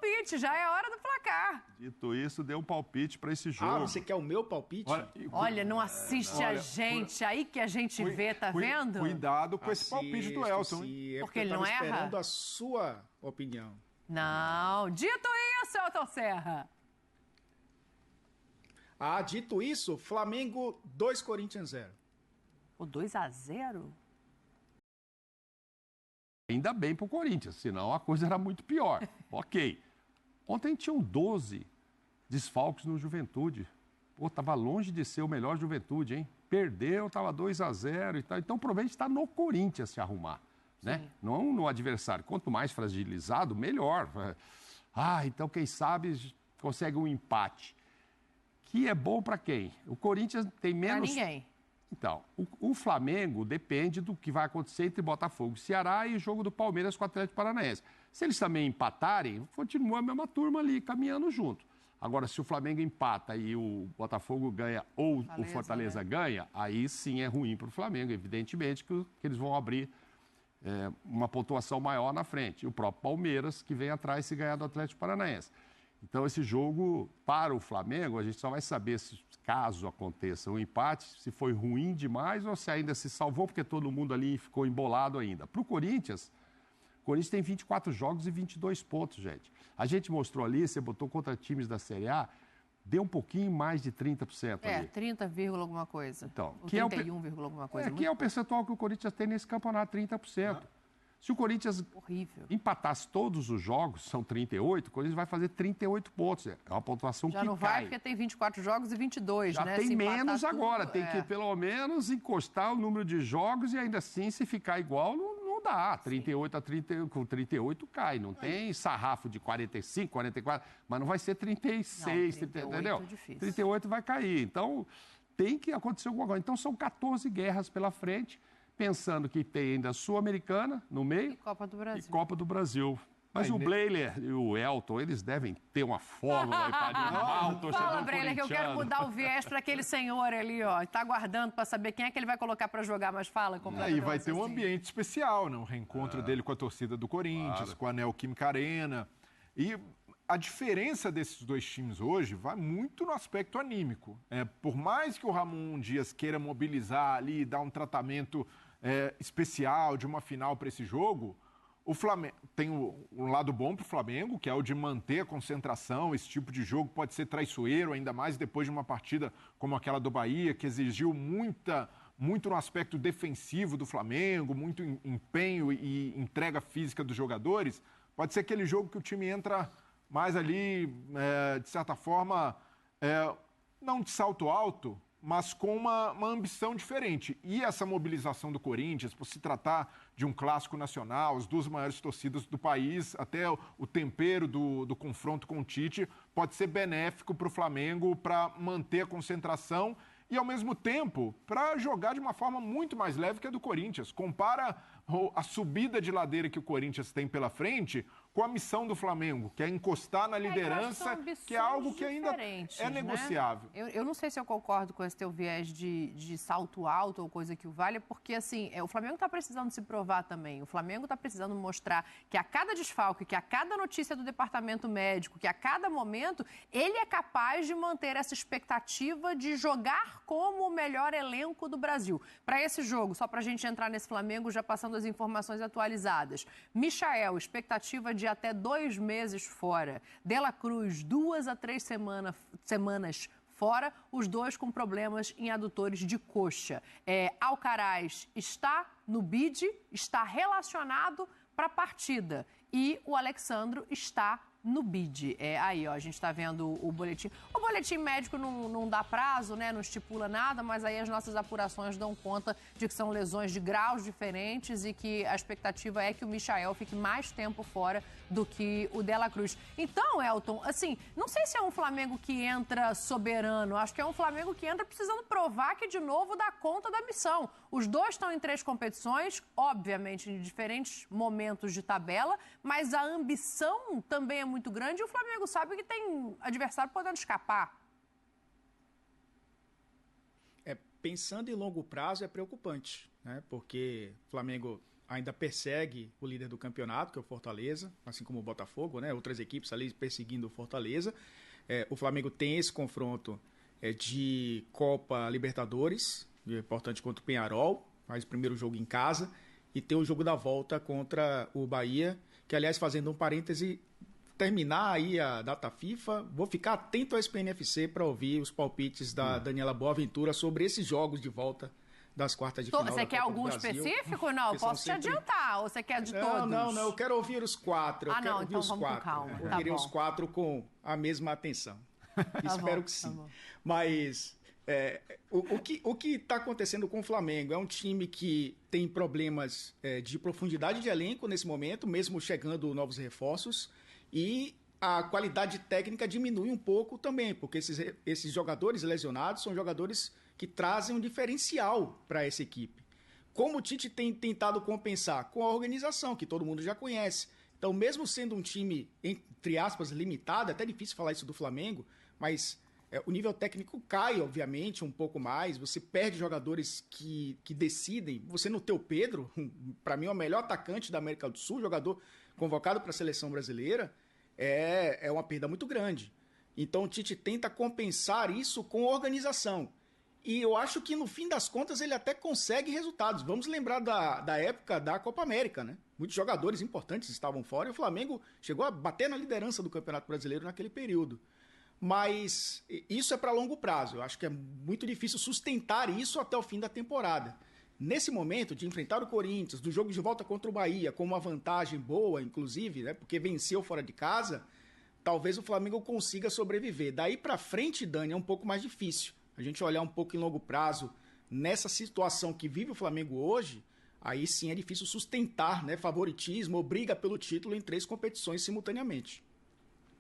palpite, já é hora do placar. Dito isso, dê um palpite para esse jogo. Ah, você quer o meu palpite? Olha, não assiste a gente, aí que a gente vê, tá vendo? Cuidado com esse palpite do Elton. Porque ele não erra? Esperando a sua opinião. Não, dito isso, Elton Serra. Ah, dito isso, Flamengo 2, Corinthians 0. O 2-0? Ainda bem pro Corinthians, senão a coisa era muito pior. Ok. Ontem tinham 12 desfalques no Juventude. Pô, tava longe de ser o melhor Juventude, hein? Perdeu, tava 2-0 e tal. Então, provavelmente está no Corinthians se arrumar, né? Não no adversário. Quanto mais fragilizado, melhor. Então, quem sabe consegue um empate. Que é bom para quem? O Corinthians tem menos... Para ninguém. Então, o Flamengo depende do que vai acontecer entre Botafogo e Ceará e o jogo do Palmeiras com o Atlético Paranaense. Se eles também empatarem, continua a mesma turma ali, caminhando junto. Agora, se o Flamengo empata e o Botafogo ganha ou o Fortaleza ganha, aí sim é ruim para o Flamengo. Evidentemente que eles vão abrir uma pontuação maior na frente. E o próprio Palmeiras, que vem atrás se ganhar do Atlético Paranaense. Então, esse jogo, para o Flamengo, a gente só vai saber se, caso aconteça um empate, se foi ruim demais ou se ainda se salvou, porque todo mundo ali ficou embolado ainda. Para o Corinthians tem 24 jogos e 22 pontos, gente. A gente mostrou ali, você botou contra times da Série A, deu um pouquinho mais de 30% ali. 30, alguma coisa. Então, ou 31, alguma coisa. Que é o percentual que o Corinthians tem nesse campeonato, 30%. Se o Corinthians empatasse todos os jogos, são 38, o Corinthians vai fazer 38 pontos. É uma pontuação que cai. Já não vai porque tem 24 jogos e 22, já né? tem se menos tudo, agora. Tem que, pelo menos, encostar o número de jogos e ainda assim, se ficar igual, não dá. 38 a 30, com 38 cai. Não tem sarrafo de 45, 44, mas não vai ser 36, não, 38 entendeu? É difícil. 38 vai cair. Então, tem que acontecer alguma coisa. Então, são 14 guerras pela frente, pensando que tem ainda a Sul-Americana no meio e Copa do Brasil. Mas o Bleiler e o Elton, eles devem ter uma fórmula aí para animar o torcedor Fala, Bleiler, que eu quero mudar o viés para aquele senhor ali, ó. Está aguardando para saber quem é que ele vai colocar para jogar, mas fala. Aí vai ter um ambiente especial, né? Um reencontro dele com a torcida do Corinthians, com a Neoquímica Arena. E a diferença desses dois times hoje vai muito no aspecto anímico. Por mais que o Ramon Dias queira mobilizar ali, dar um tratamento especial de uma final para esse jogo, o Flamengo tem um lado bom para o Flamengo, que é o de manter a concentração. Esse tipo de jogo pode ser traiçoeiro, ainda mais depois de uma partida como aquela do Bahia, que exigiu muito no aspecto defensivo do Flamengo, muito empenho e entrega física dos jogadores. Pode ser aquele jogo que o time entra mais ali, de certa forma, não de salto alto, mas com uma ambição diferente. E essa mobilização do Corinthians, por se tratar de um clássico nacional, as duas maiores torcidas do país, até o tempero do confronto com o Tite, pode ser benéfico para o Flamengo para manter a concentração e, ao mesmo tempo, para jogar de uma forma muito mais leve que a do Corinthians. Compara a subida de ladeira que o Corinthians tem pela frente com a missão do Flamengo, que é encostar na liderança, que é algo que ainda é negociável. Né? Eu não sei se eu concordo com esse teu viés de salto alto ou coisa que o valha, porque assim, o Flamengo está precisando se provar também. O Flamengo está precisando mostrar que a cada desfalque, que a cada notícia do departamento médico, que a cada momento, ele é capaz de manter essa expectativa de jogar como o melhor elenco do Brasil. Para esse jogo, só para a gente entrar nesse Flamengo, já passando as informações atualizadas. Michael, expectativa de até 2 meses fora. De La Cruz, 2 a 3 semanas fora, os dois com problemas em adutores de coxa. Alcaraz está no bid, está relacionado para a partida. E o Alexandro está no bid. Aí, ó, a gente está vendo o boletim. O boletim médico não dá prazo, né? Não estipula nada, mas aí as nossas apurações dão conta de que são lesões de graus diferentes e que a expectativa é que o Michael fique mais tempo fora do que o De La Cruz. Então, Elton, assim, não sei se é um Flamengo que entra soberano, acho que é um Flamengo que entra precisando provar que, de novo, dá conta da missão. Os dois estão em 3 competições, obviamente em diferentes momentos de tabela, mas a ambição também é muito grande e o Flamengo sabe que tem adversário podendo escapar. Pensando em longo prazo é preocupante, né? Porque o Flamengo ainda persegue o líder do campeonato, que é o Fortaleza, assim como o Botafogo, né? Outras equipes ali perseguindo o Fortaleza. O Flamengo tem esse confronto de Copa Libertadores, importante contra o Peñarol, faz o primeiro jogo em casa, e tem o jogo da volta contra o Bahia, que, aliás, fazendo um parêntese, terminar aí a data FIFA, vou ficar atento ao SPNFC para ouvir os palpites da Daniela Boaventura sobre esses jogos de volta das quartas de final. Você quer algum específico? Não, posso te adiantar. Ou você quer de todos? Não, eu quero ouvir os 4. Ah, não, então vamos com calma. Eu queria os 4 com a mesma atenção. Espero que sim. Mas o que está acontecendo com o Flamengo é um time que tem problemas de profundidade de elenco nesse momento, mesmo chegando novos reforços, e a qualidade técnica diminui um pouco também, porque esses jogadores lesionados são jogadores que trazem um diferencial para essa equipe. Como o Tite tem tentado compensar? Com a organização, que todo mundo já conhece. Então, mesmo sendo um time, entre aspas, limitado, é até difícil falar isso do Flamengo, mas o nível técnico cai, obviamente, um pouco mais. Você perde jogadores que decidem. Você não ter o Pedro, para mim, é o melhor atacante da América do Sul, jogador convocado para a seleção brasileira, é uma perda muito grande. Então, o Tite tenta compensar isso com organização. E eu acho que, no fim das contas, ele até consegue resultados. Vamos lembrar da época da Copa América, né? Muitos jogadores importantes estavam fora e o Flamengo chegou a bater na liderança do Campeonato Brasileiro naquele período. Mas isso é para longo prazo. Eu acho que é muito difícil sustentar isso até o fim da temporada. Nesse momento de enfrentar o Corinthians, do jogo de volta contra o Bahia, com uma vantagem boa, inclusive, né? Porque venceu fora de casa, talvez o Flamengo consiga sobreviver. Daí para frente, Dani, é um pouco mais difícil. A gente olhar um pouco em longo prazo, nessa situação que vive o Flamengo hoje, aí sim é difícil sustentar, né, favoritismo ou briga pelo título em 3 competições simultaneamente.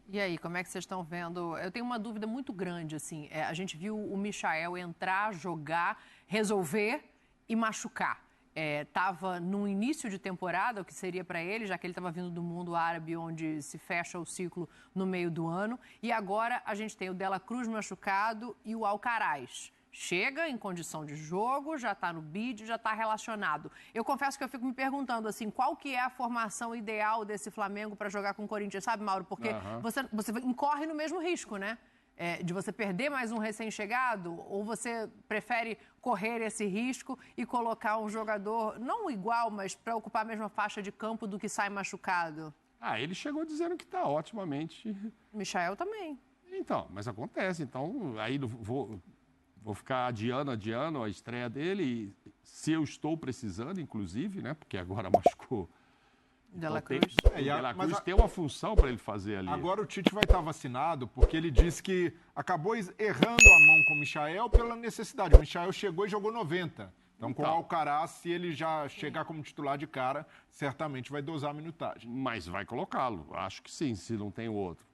E aí, como é que vocês estão vendo? Eu tenho uma dúvida muito grande, assim. A gente viu o Michael entrar, jogar, resolver e machucar. Estava no início de temporada, o que seria para ele, já que ele estava vindo do mundo árabe, onde se fecha o ciclo no meio do ano. E agora a gente tem o Dela Cruz machucado e o Alcaraz. Chega em condição de jogo, já está no bid, já está relacionado. Eu confesso que eu fico me perguntando, assim, qual que é a formação ideal desse Flamengo para jogar com o Corinthians, sabe, Mauro? Porque você incorre no mesmo risco, né? De você perder mais um recém-chegado, ou você prefere correr esse risco e colocar um jogador, não igual, mas para ocupar a mesma faixa de campo do que sai machucado? Ele chegou dizendo que está otimamente. Michael também. Então, mas acontece. Então, aí vou ficar adiando a estreia dele, se eu estou precisando, inclusive, né? Porque agora machucou. Dela Cruz. O Dela Cruz tem uma função para ele fazer ali. Agora o Tite vai estar vacinado porque ele disse que acabou errando a mão com o Michael pela necessidade. O Michael chegou e jogou 90. Então, com o Alcaraz, se ele já chegar como titular de cara, certamente vai dosar a minutagem. Mas vai colocá-lo. Acho que sim, se não tem o outro.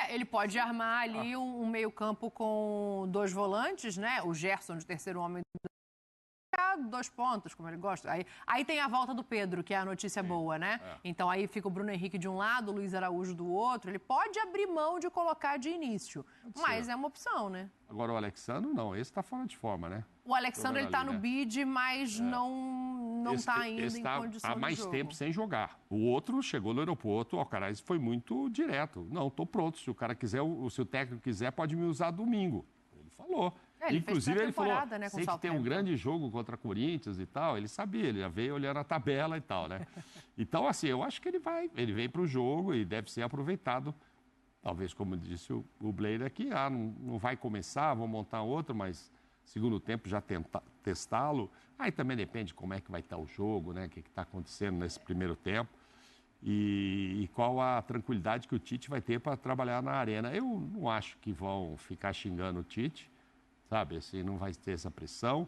Ele pode armar ali um meio-campo com 2 volantes, né? O Gerson de terceiro homem. 2 pontos, como ele gosta. Aí tem a volta do Pedro, que é a notícia boa, né? Então aí fica o Bruno Henrique de um lado, o Luiz Araújo do outro. Ele pode abrir mão de colocar de início, mas é uma opção, né? Agora o Alexandre, não. Esse tá fora de forma, né? O Alexandre, ele tá no bid, mas não tá ainda em condição de jogo. Há mais tempo sem jogar. O outro chegou no aeroporto, o Alcaraz foi muito direto. Não, tô pronto. Se o cara quiser, se o técnico quiser, pode me usar domingo. Ele falou. Inclusive, ele falou, né, sei que tem um grande jogo contra Corinthians e tal. Ele sabia, ele já veio olhando a tabela e tal, né? Então, assim, eu acho que ele vem para o jogo e deve ser aproveitado. Talvez, como disse o Blair aqui, não vai começar, vou montar outro, mas segundo tempo já testá-lo. Aí também depende como é que vai estar o jogo, né? O que está acontecendo nesse primeiro tempo. E qual a tranquilidade que o Tite vai ter para trabalhar na arena. Eu não acho que vão ficar xingando o Tite. Sabe, assim, não vai ter essa pressão.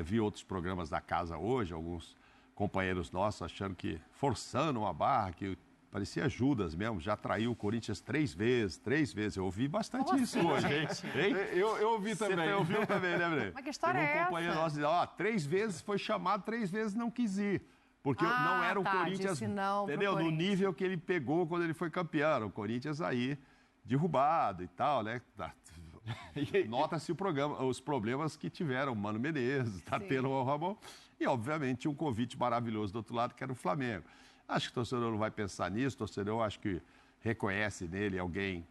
Vi outros programas da casa hoje, alguns companheiros nossos achando que, forçando uma barra, que parecia Judas mesmo, já traiu o Corinthians 3 vezes. Eu ouvi bastante isso hoje, hein? Eu ouvi também. Você ouviu também, né, Bre? Mas que história é essa? Um companheiro nosso dizia, 3 vezes foi chamado, 3 vezes não quis ir. Porque não era o Corinthians, entendeu? No nível que ele pegou quando ele foi campeão. O Corinthians aí, derrubado e tal, né? Nota-se os problemas que tiveram o Mano Menezes, tá tendo o Ramon. E, obviamente, um convite maravilhoso do outro lado, que era o Flamengo. Acho que o torcedor não vai pensar nisso, o torcedor acho que reconhece nele alguém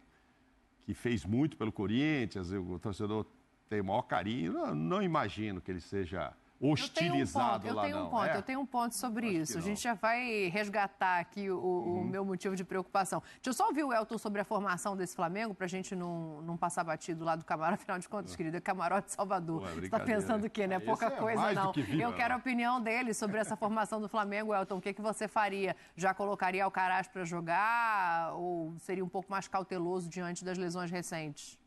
que fez muito pelo Corinthians, o torcedor tem o maior carinho. Não imagino que ele seja hostilizado lá, não. Eu tenho um ponto sobre isso. A gente já vai resgatar aqui o meu motivo de preocupação. Deixa eu só ouvir o Elton sobre a formação desse Flamengo, para a gente não passar batido lá do camarote. Afinal de contas, querido, é camarote Salvador. Você está pensando o quê, né? Pouca coisa, não. Eu quero a opinião dele sobre essa formação do Flamengo, Elton. O que você faria? Já colocaria Alcaraz para jogar ou seria um pouco mais cauteloso diante das lesões recentes?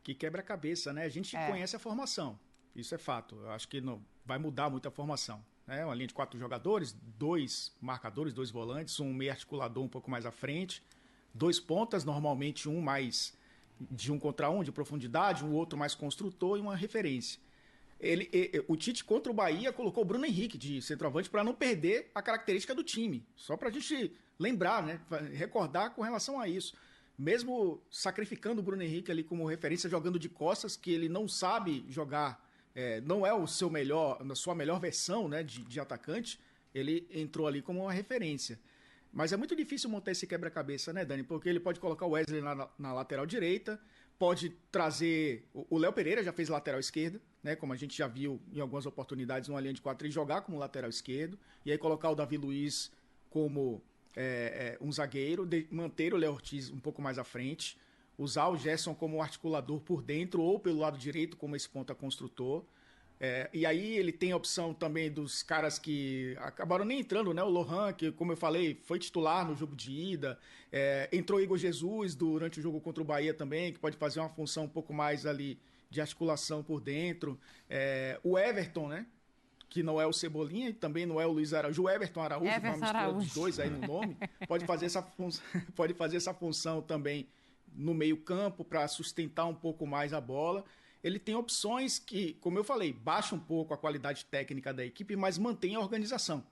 Que quebra a cabeça, né? A gente conhece a formação, isso é fato. Eu acho que não vai mudar muito a formação. Né? Uma linha de 4 jogadores, 2 marcadores, 2 volantes, um meio articulador um pouco mais à frente, 2 pontas, normalmente um mais de 1 contra 1, de profundidade, um outro mais construtor e uma referência. O Tite contra o Bahia colocou o Bruno Henrique de centroavante para não perder a característica do time, só para a gente lembrar, né? Recordar com relação a isso. Mesmo sacrificando o Bruno Henrique ali como referência, jogando de costas, que ele não sabe jogar, não é a sua melhor versão, né, de atacante, ele entrou ali como uma referência. Mas é muito difícil montar esse quebra-cabeça, né, Dani? Porque ele pode colocar o Wesley na lateral direita, pode trazer... O Léo Pereira já fez lateral esquerda, né, como a gente já viu em algumas oportunidades numa linha de 4, e jogar como lateral esquerdo, e aí colocar o Davi Luiz como... um zagueiro, manter o Léo Ortiz um pouco mais à frente, usar o Gerson como articulador por dentro ou pelo lado direito como esse ponta construtor. E aí ele tem a opção também dos caras que acabaram nem entrando, né? O Lohan, que, como eu falei, foi titular no jogo de ida. Entrou Igor Jesus durante o jogo contra o Bahia também, que pode fazer uma função um pouco mais ali de articulação por dentro. O Everton, né? Que não é o Cebolinha e também não é o Luiz Araújo. O Everton Araújo, uma mistura dos dois aí no nome, pode fazer essa função também no meio-campo para sustentar um pouco mais a bola. Ele tem opções que, como eu falei, baixa um pouco a qualidade técnica da equipe, mas mantém a organização.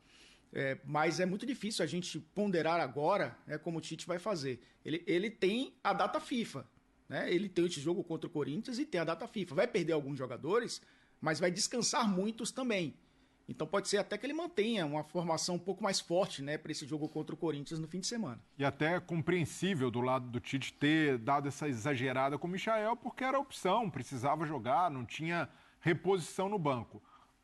Mas é muito difícil a gente ponderar agora, como o Tite vai fazer. Ele tem a data FIFA, né? Ele tem esse jogo contra o Corinthians e tem a data FIFA. Vai perder alguns jogadores, mas vai descansar muitos também. Então pode ser até que ele mantenha uma formação um pouco mais forte, né, para esse jogo contra o Corinthians no fim de semana. E até compreensível do lado do Tite ter dado essa exagerada com o Michael, porque era opção, precisava jogar, não tinha reposição no banco.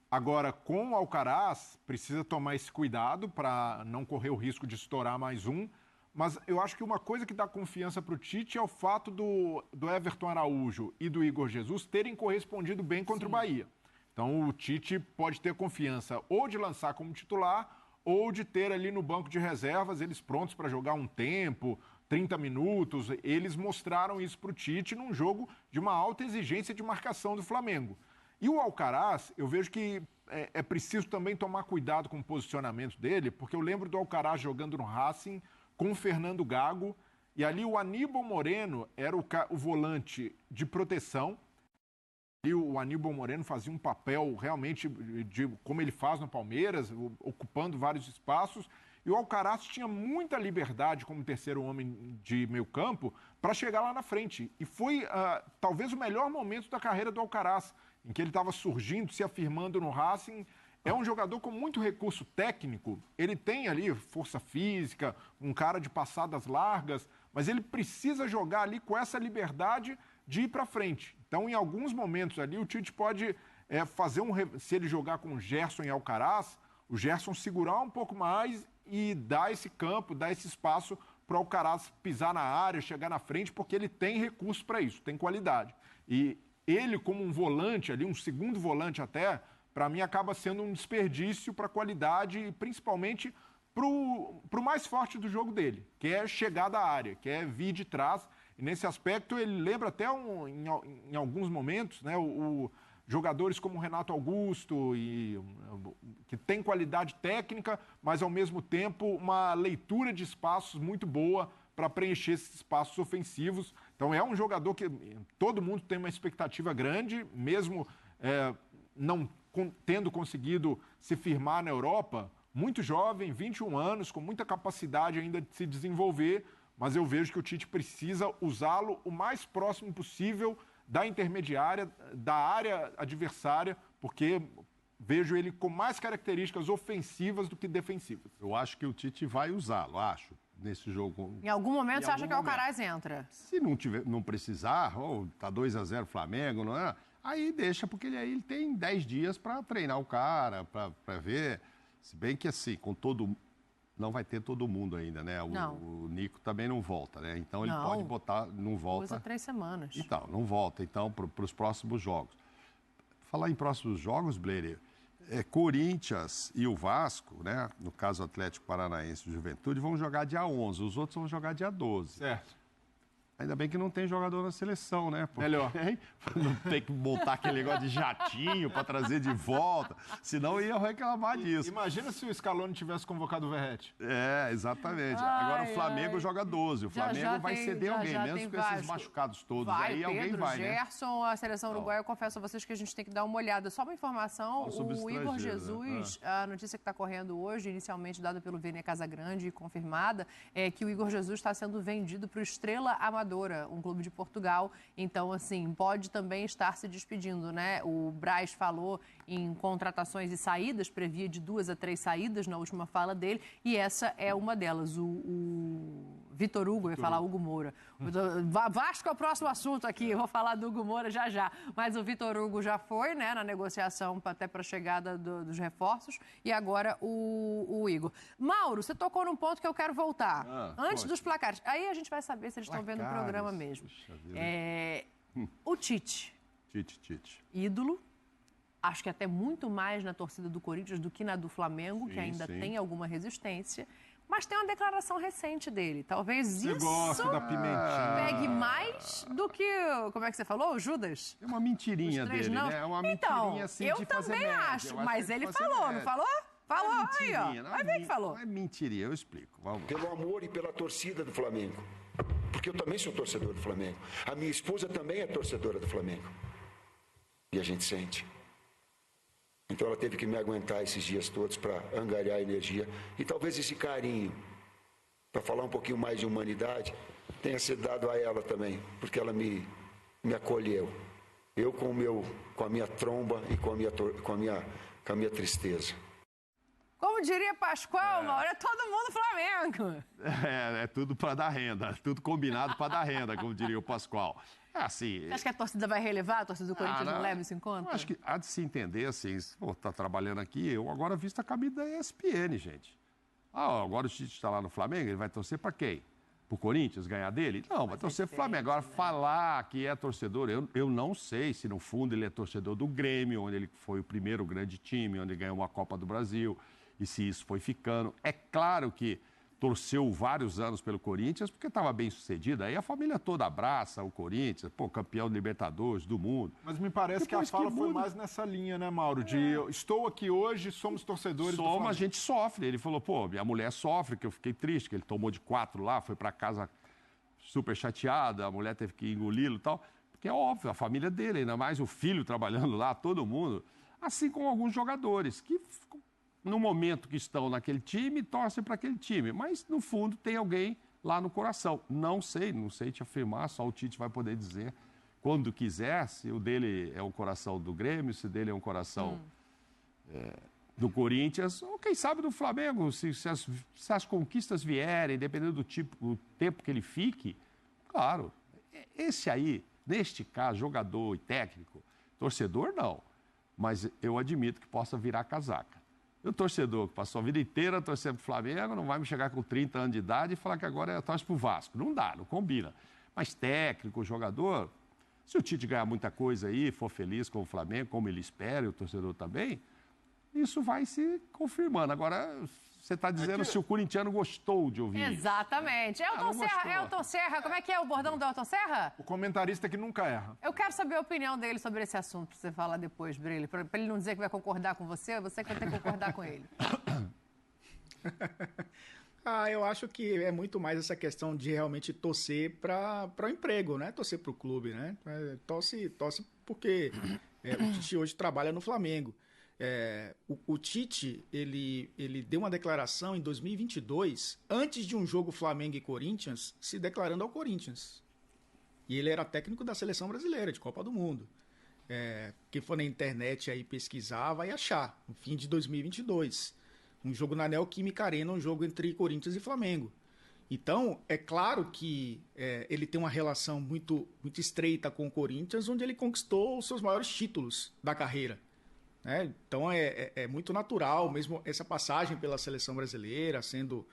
Agora, com o Alcaraz, precisa tomar esse cuidado para não correr o risco de estourar mais um. Mas eu acho que uma coisa que dá confiança para o Tite é o fato do Everton Araújo e do Igor Jesus terem correspondido bem contra o Bahia. Então, o Tite pode ter confiança ou de lançar como titular ou de ter ali no banco de reservas eles prontos para jogar um tempo, 30 minutos. Eles mostraram isso para o Tite num jogo de uma alta exigência de marcação do Flamengo. E o Alcaraz, eu vejo que é preciso também tomar cuidado com o posicionamento dele, porque eu lembro do Alcaraz jogando no Racing com o Fernando Gago, e ali o Aníbal Moreno era o volante de proteção. E o Aníbal Moreno fazia um papel realmente de como ele faz no Palmeiras, ocupando vários espaços. E o Alcaraz tinha muita liberdade como terceiro homem de meio campo para chegar lá na frente. E foi talvez o melhor momento da carreira do Alcaraz, em que ele estava surgindo, se afirmando no Racing. É um jogador com muito recurso técnico, ele tem ali força física, um cara de passadas largas, mas ele precisa jogar ali com essa liberdade de ir para frente. Então, em alguns momentos ali, o Tite pode fazer se ele jogar com o Gerson e Alcaraz, o Gerson segurar um pouco mais e dar esse campo, dar esse espaço para o Alcaraz pisar na área, chegar na frente, porque ele tem recurso para isso, tem qualidade. E ele, como um volante ali, um segundo volante até, para mim acaba sendo um desperdício para a qualidade e principalmente para o mais forte do jogo dele, que é chegar da área, que é vir de trás. E nesse aspecto ele lembra até em alguns momentos, né, jogadores como o Renato Augusto, que tem qualidade técnica, mas ao mesmo tempo uma leitura de espaços muito boa para preencher esses espaços ofensivos. Então é um jogador que todo mundo tem uma expectativa grande, mesmo não tendo conseguido se firmar na Europa, muito jovem, 21 anos, com muita capacidade ainda de se desenvolver, mas eu vejo que o Tite precisa usá-lo o mais próximo possível da intermediária, da área adversária, porque vejo ele com mais características ofensivas do que defensivas. Eu acho que o Tite vai usá-lo, nesse jogo. Em algum momento você acha que o Alcaraz entra? Se não precisar, ou tá 2-0 Flamengo, não é? Aí deixa, porque ele tem 10 dias para treinar o cara, para ver. Se bem que assim, não vai ter todo mundo ainda, né? O Nico também não volta, né? Então ele pode botar, não volta. Usa 3 semanas. Então, não volta, então, para os próximos jogos. Falar em próximos jogos, Blair, Corinthians e o Vasco, né? No caso Atlético Paranaense e Juventude, vão jogar dia 11, os outros vão jogar dia 12. Certo. Ainda bem que não tem jogador na seleção, né? Porque melhor. Não tem que montar aquele negócio de jatinho para trazer de volta, senão ia reclamar disso. Imagina se o Scaloni tivesse convocado o Verratti. Exatamente. Agora o Flamengo joga 12, o Flamengo vai ceder alguém, mesmo com esses machucados todos. Aí alguém vai, né? Gerson, a seleção uruguaia, eu confesso a vocês que a gente tem que dar uma olhada. Só uma informação, o Igor Jesus, a notícia que está correndo hoje, inicialmente dada pelo Vene Casagrande e confirmada, é que o Igor Jesus está sendo vendido para o Estrela Amadora, um clube de Portugal. Então, assim, pode também estar se despedindo, né? O Braz falou em contratações e saídas, previa de 2 a 3 saídas na última fala dele, e essa é uma delas. O Vitor Hugo, eu ia falar Hugo Moura. Vasco é o próximo assunto aqui, eu vou falar do Hugo Moura já. Mas o Vitor Hugo já foi, né, na negociação até para a chegada dos reforços, e agora o Igor. Mauro, você tocou num ponto que eu quero voltar. Antes dos placares. Aí a gente vai saber se eles estão vendo o programa mesmo. O Tite. Tite. Ídolo. Acho que até muito mais na torcida do Corinthians do que na do Flamengo, que ainda tem alguma resistência. Mas tem uma declaração recente dele. Talvez isso da pimentinha. pegue mais do que, como é que você falou, o Judas? É uma mentirinha dele, não. né? É uma mentirinha assim eu de fazer também média. acho, mas ele falou, não falou? Falou, aí, ó. Vai ver que falou. Não é mentirinha, eu explico. Vamos lá. Pelo amor e pela torcida do Flamengo. Porque eu também sou torcedor do Flamengo. A minha esposa também é torcedora do Flamengo. E a gente sente. Então ela teve que me aguentar esses dias todos para angariar energia. E talvez esse carinho, para falar um pouquinho mais de humanidade, tenha sido dado a ela também. Porque ela me acolheu. Eu com a minha tromba e com a minha tristeza. Como diria Pascoal, Mauro, é todo mundo Flamengo. É tudo para dar renda, tudo combinado para dar renda, como diria o Pascoal. Assim, você acha que a torcida vai relevar? A torcida do Corinthians não leva isso em conta? Eu acho que há de se entender, assim, tá trabalhando aqui, eu agora visto a camisa da ESPN, gente. Agora o Tite está lá no Flamengo, ele vai torcer para quem? Pro Corinthians ganhar dele? Não, vai torcer pro Flamengo. Agora, falar que é torcedor, eu não sei se no fundo ele é torcedor do Grêmio, onde ele foi o primeiro grande time, onde ganhou uma Copa do Brasil, e se isso foi ficando. É claro que torceu vários anos pelo Corinthians, porque estava bem sucedido. Aí a família toda abraça o Corinthians, campeão de Libertadores, do mundo. Mas me parece que a fala foi mais nessa linha, né, Mauro? De estou aqui hoje, somos torcedores do Flamengo. A gente sofre. Ele falou, minha mulher sofre, que eu fiquei triste, que ele tomou de 4 lá, foi para casa super chateada, a mulher teve que engoli-lo e tal. Porque é óbvio, a família dele, ainda mais o filho trabalhando lá, todo mundo. Assim como alguns jogadores que no momento que estão naquele time, torcem para aquele time. Mas, no fundo, tem alguém lá no coração. Não sei te afirmar, só o Tite vai poder dizer quando quiser, se o dele é o coração do Grêmio, se o dele é um coração do Corinthians, ou quem sabe do Flamengo, se as conquistas vierem, dependendo do tempo que ele fique. Claro, esse aí, neste caso, jogador e técnico, torcedor não, mas eu admito que possa virar casaca. O torcedor que passou a vida inteira torcendo para o Flamengo não vai me chegar com 30 anos de idade e falar que agora torce para o Vasco. Não dá, não combina. Mas técnico, jogador, se o Tite ganhar muita coisa aí, for feliz com o Flamengo, como ele espera, e o torcedor também, isso vai se confirmando. Agora, você está dizendo se o corintiano gostou de ouvir isso. Exatamente. Elton Serra, como é que é o bordão do Elton Serra? O comentarista que nunca erra. Eu quero saber a opinião dele sobre esse assunto, para você falar depois, Brele, para ele não dizer que vai concordar com você que vai ter que concordar com ele. Eu acho que é muito mais essa questão de realmente torcer para o emprego, né? Torcer para o clube, né? Torce porque o Tite hoje trabalha no Flamengo. O Tite, ele deu uma declaração em 2022, antes de um jogo Flamengo e Corinthians, se declarando ao Corinthians. E ele era técnico da seleção brasileira, de Copa do Mundo. Quem for na internet aí pesquisar vai achar, no fim de 2022. Um jogo na Neoquímica Arena, um jogo entre Corinthians e Flamengo. Então, é claro que ele tem uma relação muito, muito estreita com o Corinthians, onde ele conquistou os seus maiores títulos da carreira. Né? Então, é muito natural, mesmo essa passagem pela seleção brasileira, sendo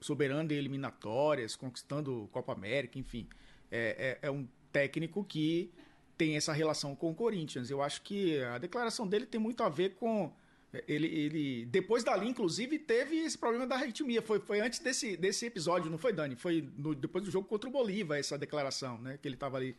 soberano em eliminatórias, conquistando Copa América, enfim. É um técnico que tem essa relação com o Corinthians. Eu acho que a declaração dele tem muito a ver com... Ele depois dali, inclusive, teve esse problema da arritmia. Foi antes desse episódio, não foi, Dani? Foi depois do jogo contra o Bolívar, essa declaração, né? Que ele estava ali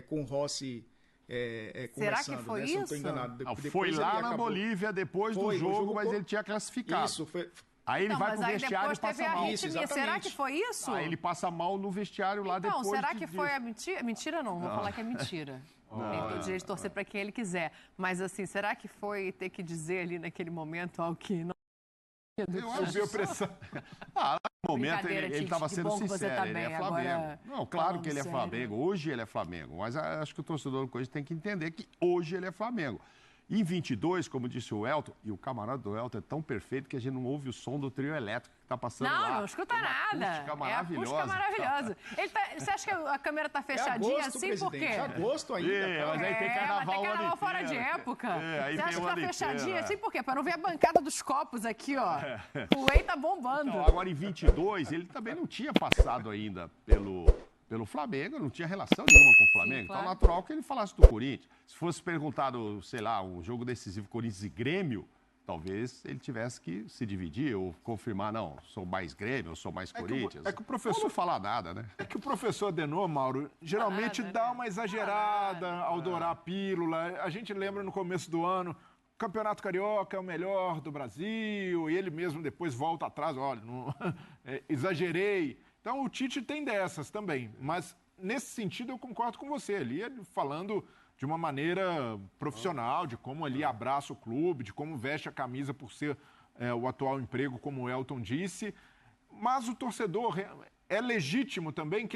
com o Rossi Será conversando. que foi né? isso? Se eu não estou enganado. Foi lá na Bolívia, depois do jogo, mas ele tinha classificado. Isso, foi... Aí ele vai pro vestiário e passa mal. Isso, será que foi isso? Aí ele passa mal no vestiário lá depois. Então, será que foi a mentira? Mentira não, vou falar que é mentira. Ele tem o direito de torcer para quem ele quiser. Mas assim, será que foi ter que dizer ali naquele momento algo que não... Eu vi a pressão. No momento ele estava sendo sincero, tá ele bem, é Flamengo. agora, Não, claro que ele é Flamengo. Hoje ele é Flamengo. Mas acho que o torcedor do Corinthians tem que entender que hoje ele é Flamengo. Em 22, como disse o Elton, e o camarada do Elton é tão perfeito que a gente não ouve o som do trio elétrico que está passando lá. Não escuta nada. Acústica maravilhosa. É acústica maravilhosa. Você acha que a câmera está fechadinha agosto, assim por quê? É agosto ainda. Mas aí tem carnaval, tem carnaval fora de época. Aí você acha que tá fechadinha inteiro, assim por quê? Para não ver a bancada dos copos aqui, ó. O Whey tá bombando. Então, agora em 22, ele também não tinha passado ainda pelo Flamengo, não tinha relação nenhuma com o Flamengo. Sim, claro. Então, natural que ele falasse do Corinthians. Se fosse perguntado, sei lá, um jogo decisivo Corinthians e Grêmio, talvez ele tivesse que se dividir ou confirmar, não, sou mais Grêmio, eu sou mais Corinthians. É que o professor... Ou não falar nada, né? É que o professor Adenor, Mauro, geralmente dá uma exagerada ao dourar a pílula. A gente lembra no começo do ano, o Campeonato Carioca é o melhor do Brasil, e ele mesmo depois volta atrás, olha, não... exagerei. Então, o Tite tem dessas também, mas nesse sentido eu concordo com você, ele falando de uma maneira profissional, de como ele abraça o clube, de como veste a camisa por ser o atual emprego, como o Elton disse, mas o torcedor, é legítimo também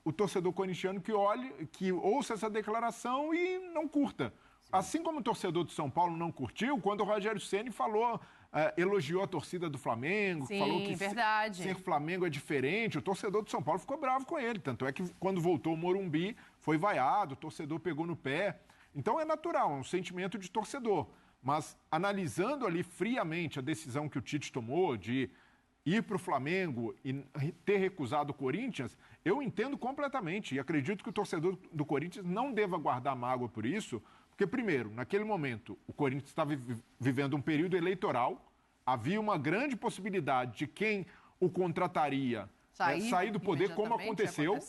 o torcedor corintiano que olhe, que ouça essa declaração e não curta. Sim. Assim como o torcedor do São Paulo não curtiu, quando o Rogério Ceni falou... elogiou a torcida do Flamengo, sim, falou que verdade. Ser Flamengo é diferente. O torcedor do São Paulo ficou bravo com ele. Tanto é que quando voltou o Morumbi, foi vaiado, o torcedor pegou no pé. Então é natural, é um sentimento de torcedor. Mas analisando ali friamente a decisão que o Tite tomou de ir para o Flamengo e ter recusado o Corinthians, eu entendo completamente. E acredito que o torcedor do Corinthians não deva guardar mágoa por isso. Porque, primeiro, naquele momento, o Corinthians estava vivendo um período eleitoral, havia uma grande possibilidade de quem o contrataria sair do poder, como aconteceu.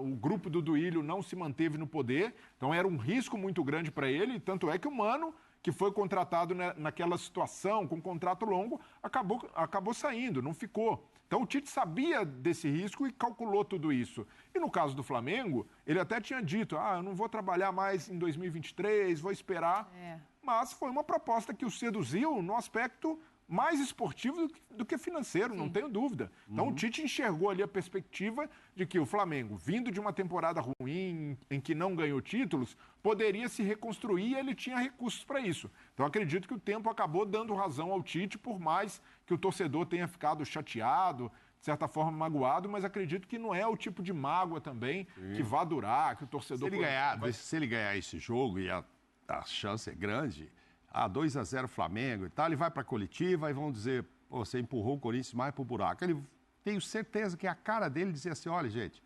O grupo do Duílio não se manteve no poder, então era um risco muito grande para ele, tanto é que o Mano, que foi contratado naquela situação, com um contrato longo, acabou saindo, não ficou. Então o Tite sabia desse risco e calculou tudo isso. E no caso do Flamengo, ele até tinha dito, eu não vou trabalhar mais em 2023, vou esperar. Mas foi uma proposta que o seduziu no aspecto mais esportivo do que financeiro, não tenho dúvida. Então o Tite enxergou ali a perspectiva de que o Flamengo, vindo de uma temporada ruim, em que não ganhou títulos, poderia se reconstruir e ele tinha recursos para isso. Então acredito que o tempo acabou dando razão ao Tite, por mais que o torcedor tenha ficado chateado, de certa forma magoado, mas acredito que não é o tipo de mágoa também que vai durar, que o torcedor... Se ele ganhar esse jogo, e a chance é grande... 2-0 Flamengo e tal, ele vai para a coletiva e vão dizer, você empurrou o Corinthians mais para o buraco. Tenho certeza que a cara dele dizia assim, olha, gente,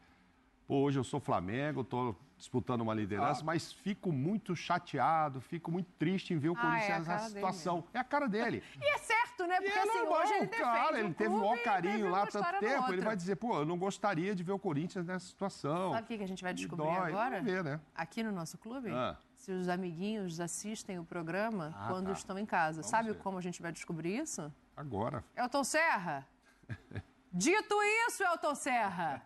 hoje eu sou Flamengo, estou disputando uma liderança, mas fico muito chateado, fico muito triste em ver o Corinthians nessa situação. É a cara dele. E é certo, né? Porque assim, hoje ele defende cara, ele teve o maior carinho lá tanto tempo, ele vai dizer, eu não gostaria de ver o Corinthians nessa situação. Sabe o que a gente vai descobrir agora? Vamos ver, né? Aqui no nosso clube? Se os amiguinhos assistem o programa quando estão em casa. Sabe como a gente vai descobrir isso? Agora. Elton Serra? Dito isso, Elton Serra!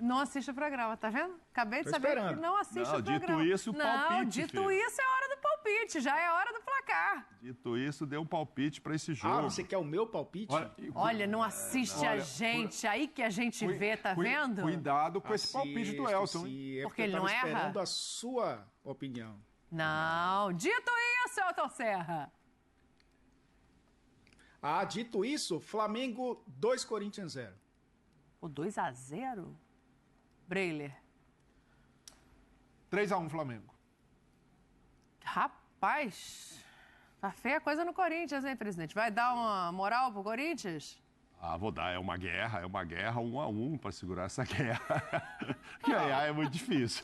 Não assiste o programa, tá vendo? Acabei de Tô saber esperando. que não assiste o programa. Dito isso, o palpite, Não, dito isso é hora do palpite, já é hora do placar. Dito isso, dê um palpite para esse jogo. Ah, você quer o meu palpite? Olha, não assiste a gente, aí que a gente vê, tá vendo? Cuidado com esse palpite do Elton, hein? Sim, Porque ele eu não tava erra? esperando a sua opinião. Não, dito isso, Elton Serra. Ah, dito isso, Flamengo 2, Corinthians 0. O 2-0? Breiler. 3-1 Flamengo. Rapaz, tá feia a coisa no Corinthians, hein, presidente? Vai dar uma moral pro Corinthians? Ah, vou dar. É uma guerra 1-1 para segurar essa guerra. Ganhar é muito difícil.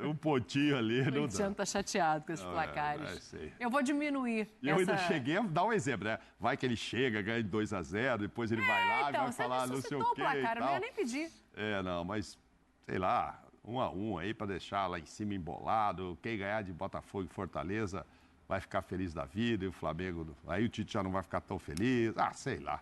Um pontinho ali, O não dá. Cristiano tá chateado com esses placares. sei. Eu vou diminuir E eu ainda cheguei a dar um exemplo, né? Vai que ele chega, ganha de 2-0, depois ele vai lá e então, vai falar não sei o quê o placar, e eu não ia tal. nem pedir. Não, mas, sei lá, 1-1 aí para deixar lá em cima embolado. Quem ganhar de Botafogo e Fortaleza vai ficar feliz da vida e o Flamengo... Aí o Tite já não vai ficar tão feliz. Ah, sei lá.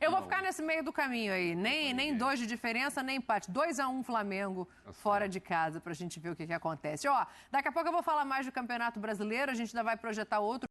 Eu vou ficar nesse meio do caminho aí. Nem 2 de diferença, nem empate. 2-1 Flamengo fora de casa pra gente ver o que acontece. Ó, daqui a pouco eu vou falar mais do Campeonato Brasileiro. A gente ainda vai projetar outro.